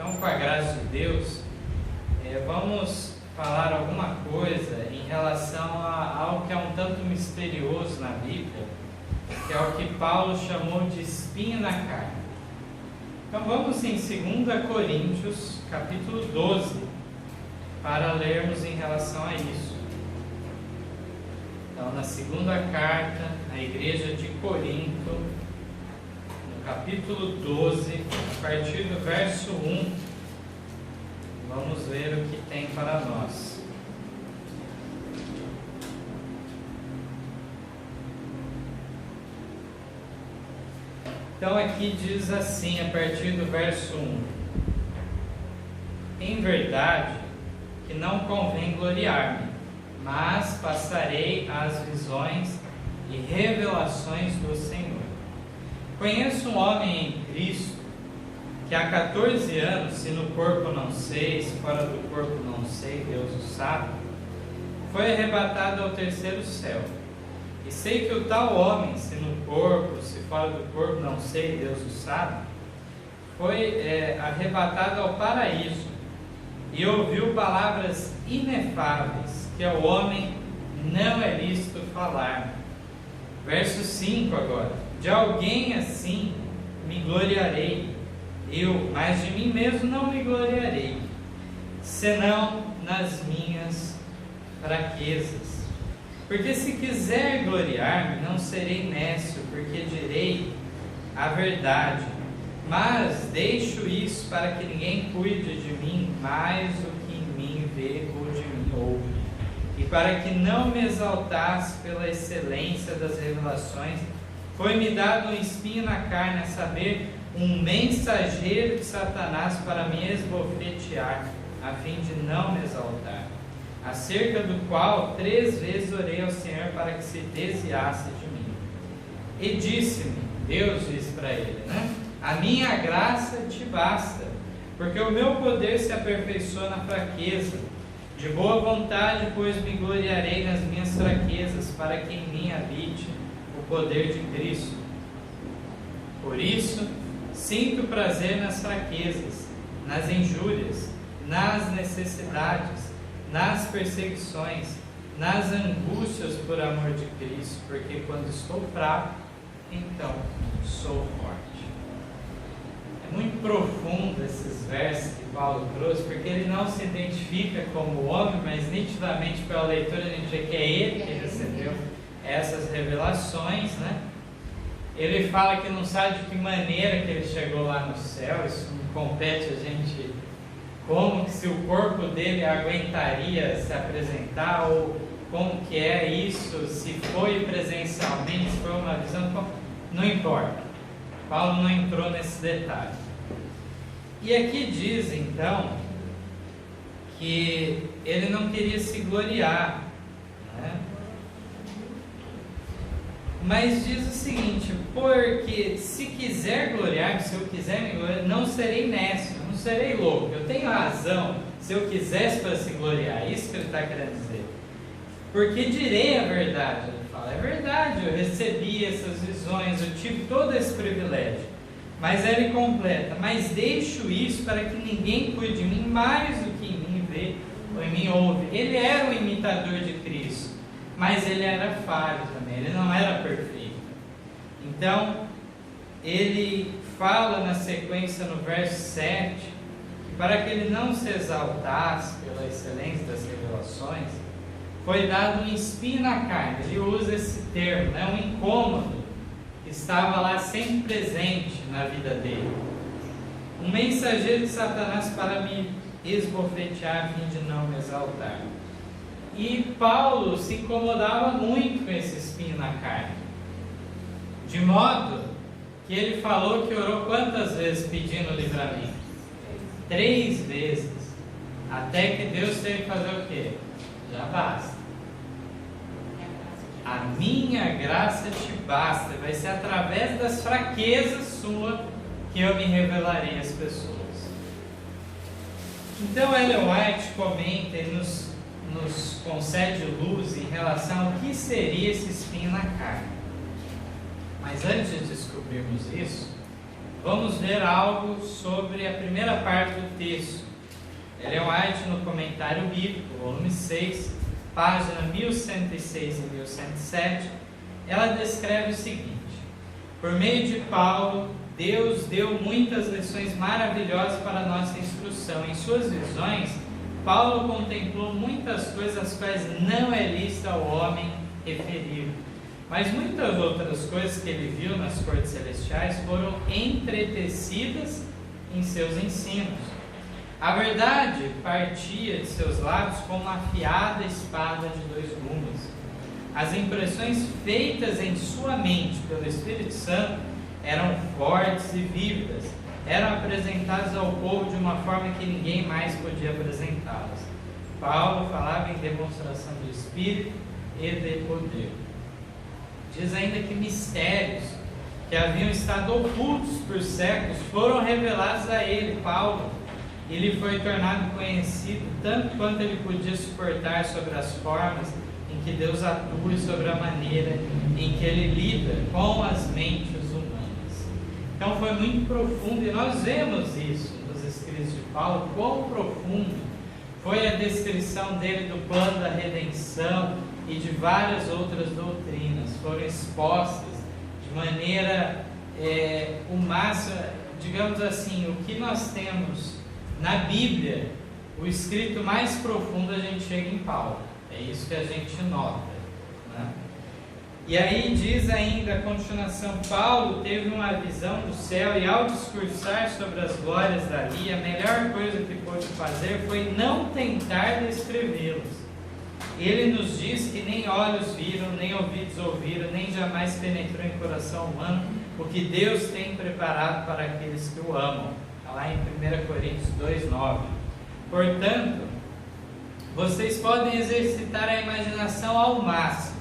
Então, com a graça de Deus, vamos falar alguma coisa em relação a algo que é um tanto misterioso na Bíblia, que é o que Paulo chamou de espinho na carne. Então vamos em 2 Coríntios, capítulo 12, para lermos em relação a isso. Então, na segunda carta à igreja de Corinto, no capítulo 12, a partir do verso 1, vamos ver o que tem para nós. Então aqui diz assim, a partir do verso 1: Em verdade que não convém gloriar-me, mas passarei às visões e revelações do Senhor. Conheço um homem em Cristo, que há 14 anos, se no corpo não sei, se fora do corpo não sei, Deus o sabe, foi arrebatado ao terceiro céu. E sei que o tal homem, se no corpo, se fora do corpo não sei, Deus o sabe, foi arrebatado ao paraíso e ouviu palavras inefáveis que ao homem não é lícito falar. Verso 5 agora: De alguém assim me gloriarei eu, mas de mim mesmo não me gloriarei, senão nas minhas fraquezas. Porque se quiser gloriar-me, não serei nécio, porque direi a verdade. Mas deixo isso para que ninguém cuide de mim mais do que em mim vê ou de mim ouve. E para que não me exaltasse pela excelência das revelações, foi-me dado um espinho na carne, a saber, um mensageiro de Satanás para me esbofetear, a fim de não me exaltar. Acerca do qual 3 vezes orei ao Senhor para que se desviasse de mim. E disse-me, Deus disse para ele, a minha graça te basta, porque o meu poder se aperfeiçoa na fraqueza. De boa vontade, pois me gloriarei nas minhas fraquezas, para que em mim habite o poder de Cristo. Por isso, sinto prazer nas fraquezas, nas injúrias, nas necessidades, nas perseguições, nas angústias por amor de Cristo, porque quando estou fraco, então sou forte. É muito profundo esses versos que Paulo trouxe, porque ele não se identifica como homem, mas nitidamente pela leitura a gente vê que é ele que recebeu essas revelações, Ele fala que não sabe de que maneira que ele chegou lá no céu, isso não compete a gente, como que se o corpo dele aguentaria se apresentar, ou como que é isso, se foi presencialmente, se foi uma visão, não importa. Paulo não entrou nesse detalhe. E aqui diz então que ele não queria se gloriar, mas diz o seguinte: porque se quiser gloriar, se eu quiser me gloriar, não serei nécio, não serei louco. Eu tenho razão se eu quisesse para se gloriar. É isso que ele está querendo dizer. Porque direi a verdade. Ele fala, é verdade, eu recebi essas visões, eu tive todo esse privilégio. Mas ele completa, mas deixo isso para que ninguém cuide de mim mais do que em mim vê ou em mim ouve. Ele era o imitador de Cristo, mas ele era falho também, ele não era perfeito. Então, ele fala na sequência no verso 7, que para que ele não se exaltasse pela excelência das revelações, foi dado um espinho na carne. Ele usa esse termo, um incômodo que estava lá sempre presente na vida dele. Um mensageiro de Satanás para me esbofetear a fim de não me exaltar. E Paulo se incomodava muito com esse espinho na carne, de modo que ele falou que orou quantas vezes pedindo livramento? 3 vezes, até que Deus teve que fazer o quê? Já basta. A minha graça te basta. Vai ser através das fraquezas suas que eu me revelarei às pessoas. Então Ellen White comenta e nos concede luz em relação ao que seria esse espinho na carne. Mas antes de descobrirmos isso, vamos ver algo sobre a primeira parte do texto. Ellen White, no Comentário Bíblico, volume 6, página 1106 e 1107, ela descreve o seguinte: por meio de Paulo, Deus deu muitas lições maravilhosas para a nossa instrução. Em suas visões, Paulo contemplou muitas coisas às quais não é lícito ao homem referir. Mas muitas outras coisas que ele viu nas cortes celestiais foram entretecidas em seus ensinos. A verdade partia de seus lábios como uma afiada espada de dois gumes. As impressões feitas em sua mente pelo Espírito Santo eram fortes e vívidas, eram apresentadas ao povo de uma forma que ninguém mais podia apresentá-las. Paulo falava em demonstração do Espírito e de poder. Diz ainda que mistérios que haviam estado ocultos por séculos foram revelados a ele, Paulo. Ele foi tornado conhecido tanto quanto ele podia suportar sobre as formas em que Deus atua e sobre a maneira em que ele lida com as mentes humanas. Então foi muito profundo, e nós vemos isso nos escritos de Paulo, quão profundo foi a descrição dele do plano da redenção e de várias outras doutrinas. Foram expostas de maneira o máximo, digamos assim, o que nós temos na Bíblia, o escrito mais profundo a gente chega em Paulo. É isso que a gente nota, né? E aí diz ainda a continuação: Paulo teve uma visão do céu e ao discursar sobre as glórias dali, a melhor coisa que pôde fazer foi não tentar descrevê-los. Ele nos diz que nem olhos viram, nem ouvidos ouviram, nem jamais penetrou em coração humano o que Deus tem preparado para aqueles que o amam. Está lá em 1 Coríntios 2,9. Portanto, vocês podem exercitar a imaginação ao máximo,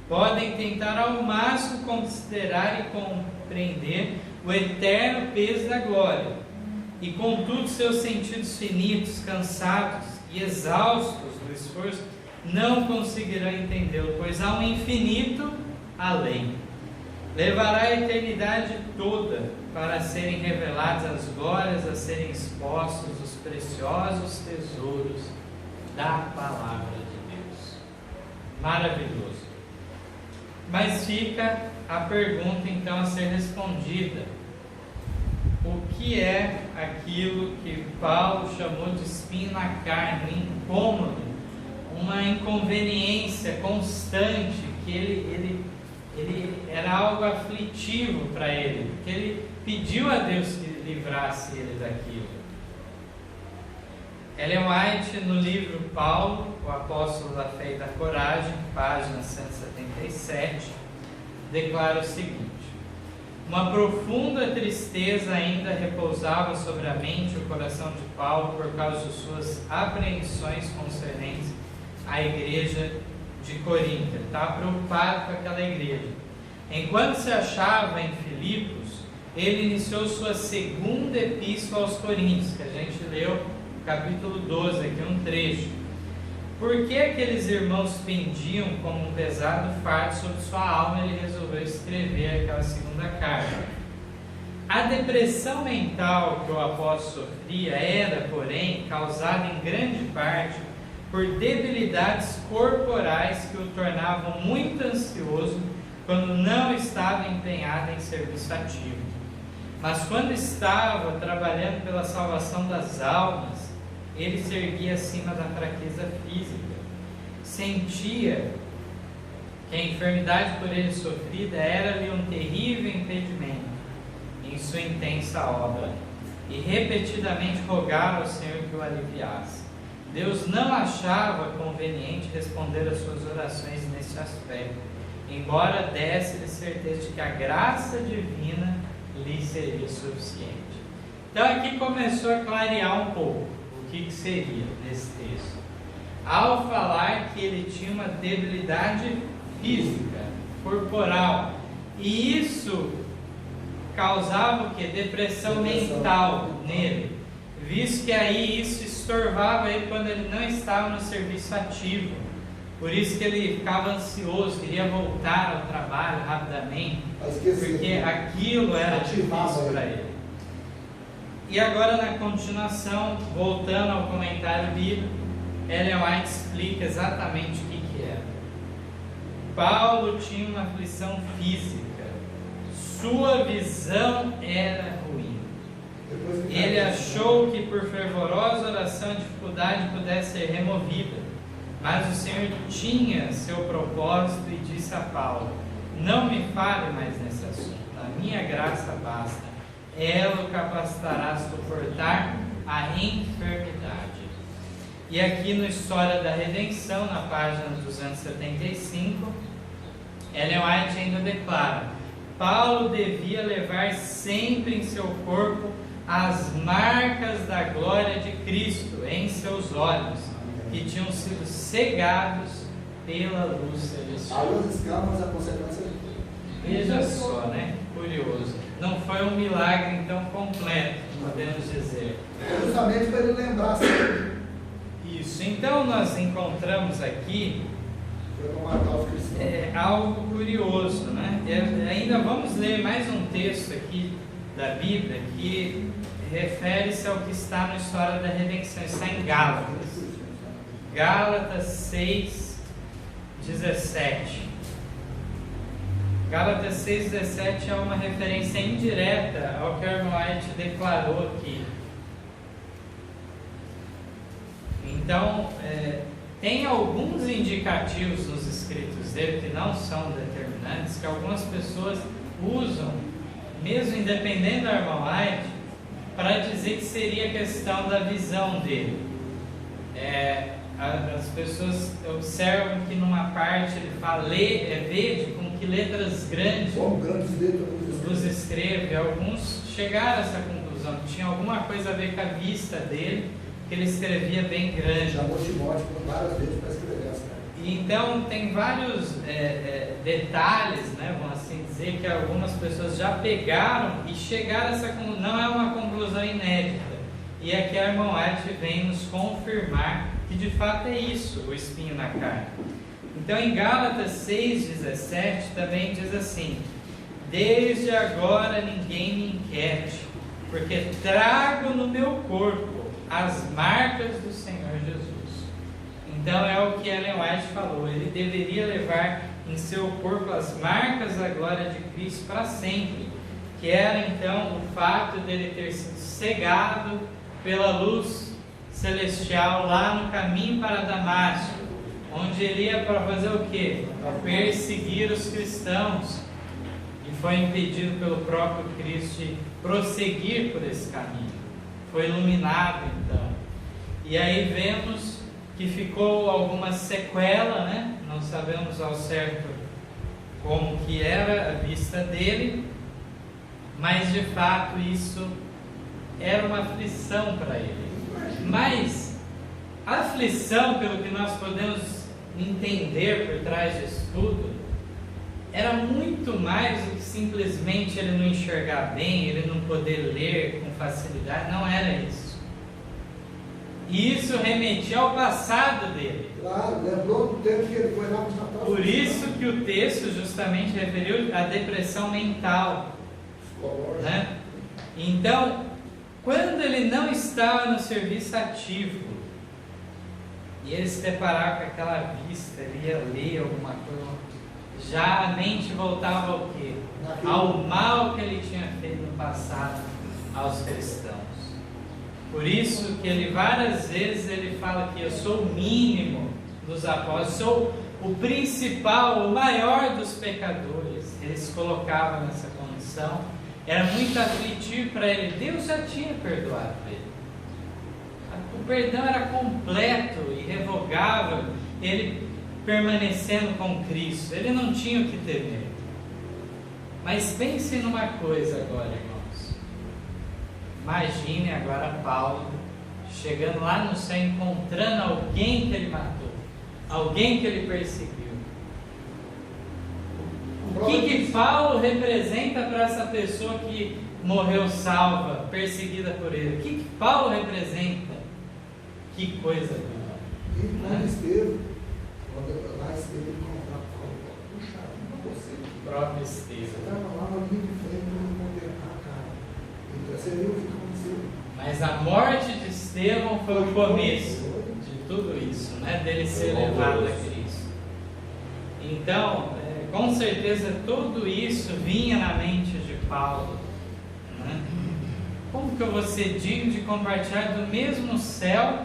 podem tentar ao máximo considerar e compreender o eterno peso da glória, e contudo seus sentidos finitos, cansados e exaustos do esforço não conseguirão entendê-lo, pois há um infinito além. Levará a eternidade toda para serem reveladas as glórias, a serem expostos os preciosos tesouros da palavra de Deus. Maravilhoso. Mas fica a pergunta então a ser respondida: o que é aquilo que Paulo chamou de espinho na carne, um incômodo, uma inconveniência constante, que ele era algo aflitivo para ele, porque ele pediu a Deus que livrasse ele daquilo? Ellen White, no livro Paulo, o Apóstolo da Fé e da Coragem, página 177, declara o seguinte: uma profunda tristeza ainda repousava sobre a mente e o coração de Paulo por causa de suas apreensões concernentes à igreja de Corinto. Ele estava preocupado com aquela igreja. Enquanto se achava em Filipos, ele iniciou sua segunda epístola aos Coríntios, que a gente leu no capítulo 12, aqui um trecho. Por que aqueles irmãos pendiam como um pesado fardo sobre sua alma, ele resolveu escrever aquela segunda carta. A depressão mental que o apóstolo sofria era, porém, causada em grande parte por debilidades corporais que o tornavam muito ansioso quando não estava empenhado em serviço ativo. Mas quando estava trabalhando pela salvação das almas, ele se erguia acima da fraqueza física. Sentia que a enfermidade por ele sofrida era-lhe um terrível impedimento em sua intensa obra, e repetidamente rogava ao Senhor que o aliviasse. Deus não achava conveniente responder às suas orações nesse aspecto, embora desse-lhe certeza de que a graça divina lhe seria suficiente. Então aqui começou a clarear um pouco o que seria nesse texto. Ao falar que ele tinha uma debilidade física, corporal, e isso causava o que? Depressão mental nele, visto que aí isso estorvava ele quando ele não estava no serviço ativo. Por isso que ele ficava ansioso, queria voltar ao trabalho rapidamente, porque aquilo era difícil para ele. E agora, na continuação, voltando ao comentário bíblico, Ellen White explica exatamente o que era. Paulo tinha uma aflição física, sua visão era ruim. Ele achou que por fervorosa oração a dificuldade pudesse ser removida, mas o Senhor tinha seu propósito e disse a Paulo: não me fale mais nesse assunto, a minha graça basta, ela o capacitará a suportar a enfermidade. E aqui no História da Redenção, na página 275, Ellen White ainda declara: Paulo devia levar sempre em seu corpo as marcas da glória de Cristo em seus olhos, que tinham sido cegados pela luz celestial. A luz escama, a consequência. Veja só, né? Curioso. Não foi um milagre então completo, podemos dizer. É justamente para ele lembrar sempre. Isso. Então nós encontramos aqui algo curioso, né? E ainda vamos ler mais um texto aqui da Bíblia que refere-se ao que está na História da Redenção. Está em Gálatas. Gálatas 6, 17. Gálatas 6,17 é uma referência indireta ao que Ellen White declarou aqui. Então, tem alguns indicativos nos escritos dele que não são determinantes, que algumas pessoas usam, mesmo independente da Ellen White, para dizer que seria questão da visão dele. As pessoas observam que numa parte ele fala verde com que letras grandes os escreve. Alguns chegaram a essa conclusão, que tinha alguma coisa a ver com a vista dele, que ele escrevia bem grande. Chamou Timóteo várias vezes para escrever essa. Então tem vários detalhes, né, vamos assim dizer, que algumas pessoas já pegaram e chegaram a essa conclusão. Não é uma conclusão inédita. E aqui a irmã White vem nos confirmar que de fato é isso, o espinho na carne. Então em Gálatas 6,17 também diz assim: desde agora ninguém me inquiete, porque trago no meu corpo as marcas do Senhor Jesus. Então é o que Ellen White falou, ele deveria levar em seu corpo as marcas da glória de Cristo para sempre, que era então o fato dele ter sido cegado pela luz celestial lá no caminho para Damasco, onde ele ia para fazer o quê? Para perseguir os cristãos, e foi impedido pelo próprio Cristo de prosseguir por esse caminho. Foi iluminado então. E aí vemos que ficou alguma sequela, né? Não sabemos ao certo como que era a vista dele, mas de fato isso era uma aflição para ele. Mas a aflição, pelo que nós podemos entender por trás disso tudo, era muito mais do que simplesmente ele não enxergar bem, ele não poder ler com facilidade. Não era isso. E isso remetia ao passado dele. Claro, lembrou do tempo que ele foi lá para. Por isso que o texto justamente referiu à depressão mental, né? Então, quando ele não estava no serviço ativo e ele se deparava com aquela vista, ele ia ler alguma coisa, já a mente voltava ao quê? Ao mal que ele tinha feito no passado aos cristãos. Por isso que ele várias vezes ele fala que eu sou o mínimo dos apóstolos, sou o principal, o maior dos pecadores. Ele se colocava nessa condição. Era muito aflitivo para ele. Deus já tinha perdoado ele. O perdão era completo, irrevogável. Ele permanecendo com Cristo, ele não tinha o que temer. Mas pense numa coisa agora, irmãos. Imagine agora Paulo chegando lá no céu, encontrando alguém que ele matou, alguém que ele perseguiu. O que Paulo representa para essa pessoa que morreu salva, perseguida por ele? O que Paulo representa? Que coisa boa! E onde esteve? Quando eu lá ele encontrar Paulo, puxa, não você. Próprio Estevão. Você estava lá no livro de frente para não contemplar, cara. Então você viu o que aconteceu. Mas a morte de Estevão foi o começo de tudo isso, né? Dele ser levado a Cristo. Então, com certeza tudo isso vinha na mente de Paulo, né? Como que eu vou ser digno de compartilhar do mesmo céu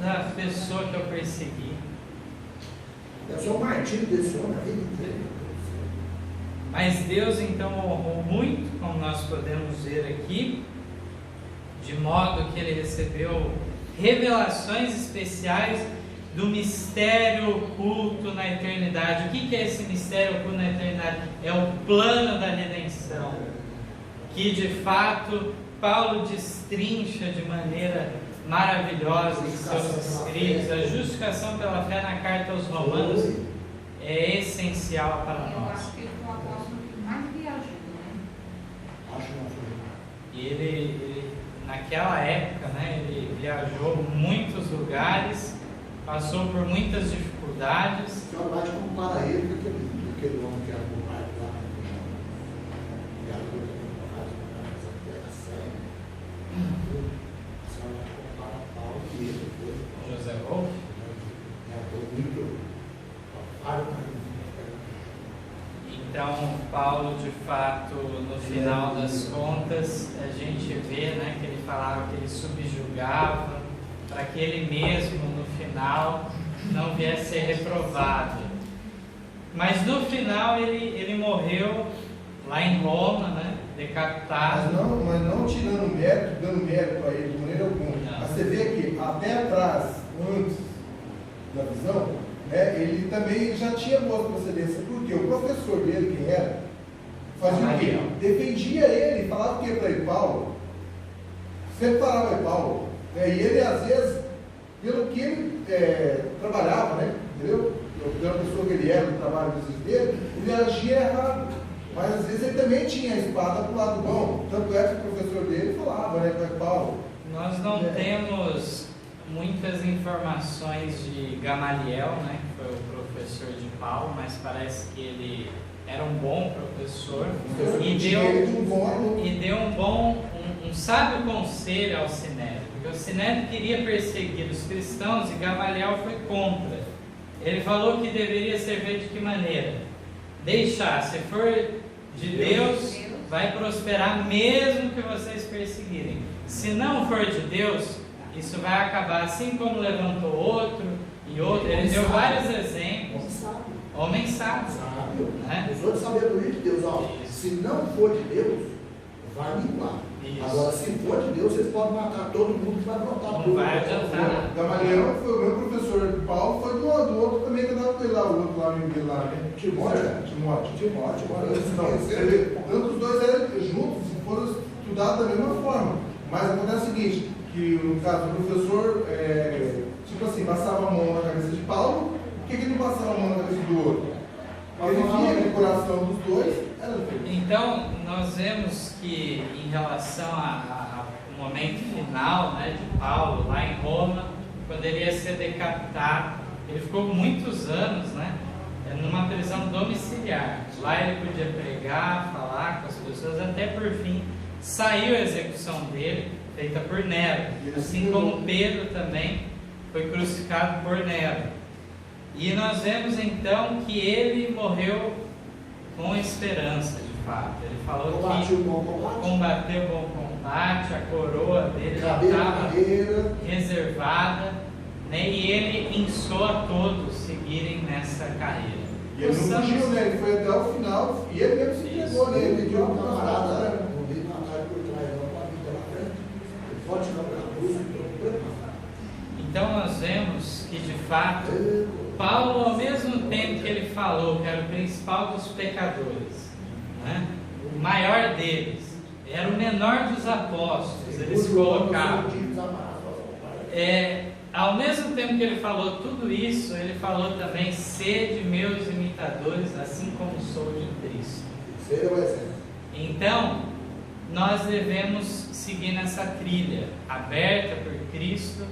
da pessoa que eu persegui? Eu sou o martírio desse homem a vida inteira. Mas Deus então honrou muito, como nós podemos ver aqui, de modo que ele recebeu revelações especiais do mistério oculto na eternidade. O que é esse mistério oculto na eternidade? É o plano da redenção, que de fato Paulo destrincha de maneira maravilhosa em seus escritos. A justificação pela fé na carta aos Romanos é essencial para Eu nós. acho que ele foi o apóstolo que mais viajou, né? Acho que não foi. E ele, naquela época, né, ele viajou muitos lugares, passou por muitas dificuldades. Se eu lá te compara ele com aquele homem que era do pai lá, que era do terra séria. Se eu lá te compara Paulo e ele foi. José Wolff. Foi muito. Então, Paulo, de fato, no final das contas, a gente vê, né, que ele falava que ele subjugava para que ele mesmo, no final, não viesse a ser reprovado. Mas no final ele morreu lá em Roma, né, decapitado. Mas não tirando mérito, dando mérito a ele de maneira alguma. Não. Mas você vê que até atrás, antes da visão, ele também já tinha boa procedência, porque o professor dele, quem era, fazia o quê? Defendia ele, falava o que para ele? Paulo. Sempre falava em Paulo. E ele, às vezes, pelo que ele trabalhava, né? Entendeu? Pela pessoa que ele era, no trabalho dele, ele agia errado. Mas às vezes ele também tinha a espada para o lado bom. Tanto é que o professor dele falava, né, com Paulo. Nós não temos muitas informações de Gamaliel, né, que foi o professor de Paulo, mas parece que ele era um bom professor e deu um sábio conselho ao Sinédrio, porque o Sinédrio queria perseguir os cristãos e Gamaliel foi contra. Ele falou que deveria ser feito de que maneira? Deixar, se for de Deus, vai prosperar mesmo que vocês perseguirem. Se não for de Deus, isso vai acabar assim como levantou outro e outro. Ele deu vários exemplos. Homem sábio. Né? Usou de sabedoria de Deus. Ó, se não for de Deus, vai minguar. Agora, se for de Deus, vocês podem matar todo mundo que vai brotar. Não vai adiantar. Gamaliel foi o meu professor de Paulo, foi do outro também que andava com ele lá, o outro lá, amigo dele lá, né? Timóteo. Tanto os dois eram juntos, foram estudados da mesma forma. Mas acontece o seguinte, que no caso do professor, tipo assim, passava a mão na cabeça de Paulo, por que ele não passava a mão na cabeça do outro? Ele via que o coração dos dois era feito. Então, nós vemos que em relação ao momento final, né, de Paulo, lá em Roma, quando ele ia ser decapitado, ele ficou muitos anos, né, numa prisão domiciliar. Lá ele podia pregar, falar com as pessoas, até por fim saiu a execução dele, feita por Nero, assim como Pedro também foi crucificado por Nero. E nós vemos então que ele morreu com esperança, de fato. Ele falou que combateu o bom combate, a coroa dele já estava reservada, né? E ele instou a todos seguirem nessa carreira. E ele não fugiu, né? Ele foi até o final e ele mesmo se entregou, né? Ele deu uma camarada, não veio matar por trás, não, para vir pela frente. Ele pode não para a cruz, então nós vemos que de fato Paulo, ao mesmo tempo que ele falou que era o principal dos pecadores, né, o maior deles, era o menor dos apóstolos, eles colocavam. Ao mesmo tempo que ele falou tudo isso, ele falou também: sede meus imitadores, assim como sou de Cristo. Seja o exemplo. Então, nós devemos seguir nessa trilha aberta por Cristo,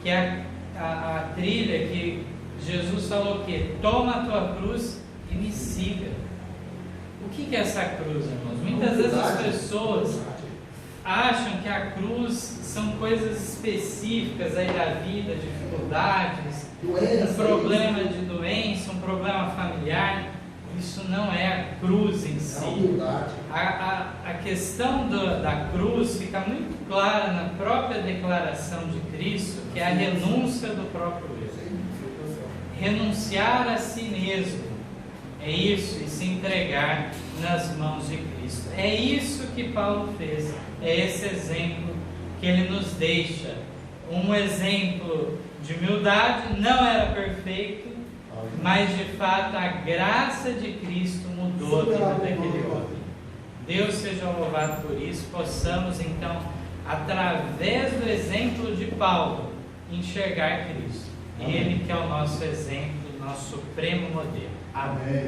que é a trilha que Jesus falou que toma a tua cruz e me siga. O que é essa cruz, irmãos? Muitas vezes as pessoas acham que a cruz são coisas específicas aí da vida, dificuldades, um problema de doença, um problema familiar. Isso não é a cruz em si. A questão da cruz fica muito clara na própria declaração de Cristo, que é a renúncia do próprio eu. Renunciar a si mesmo. É isso, e se entregar nas mãos de Cristo. É isso que Paulo fez. É esse exemplo que ele nos deixa. Um exemplo de humildade, não era perfeito, mas de fato a graça de Cristo mudou a vida daquele homem. Deus seja louvado por isso. Possamos então, através do exemplo de Paulo, enxergar Cristo. Ele que é o nosso exemplo, nosso supremo modelo. Amém.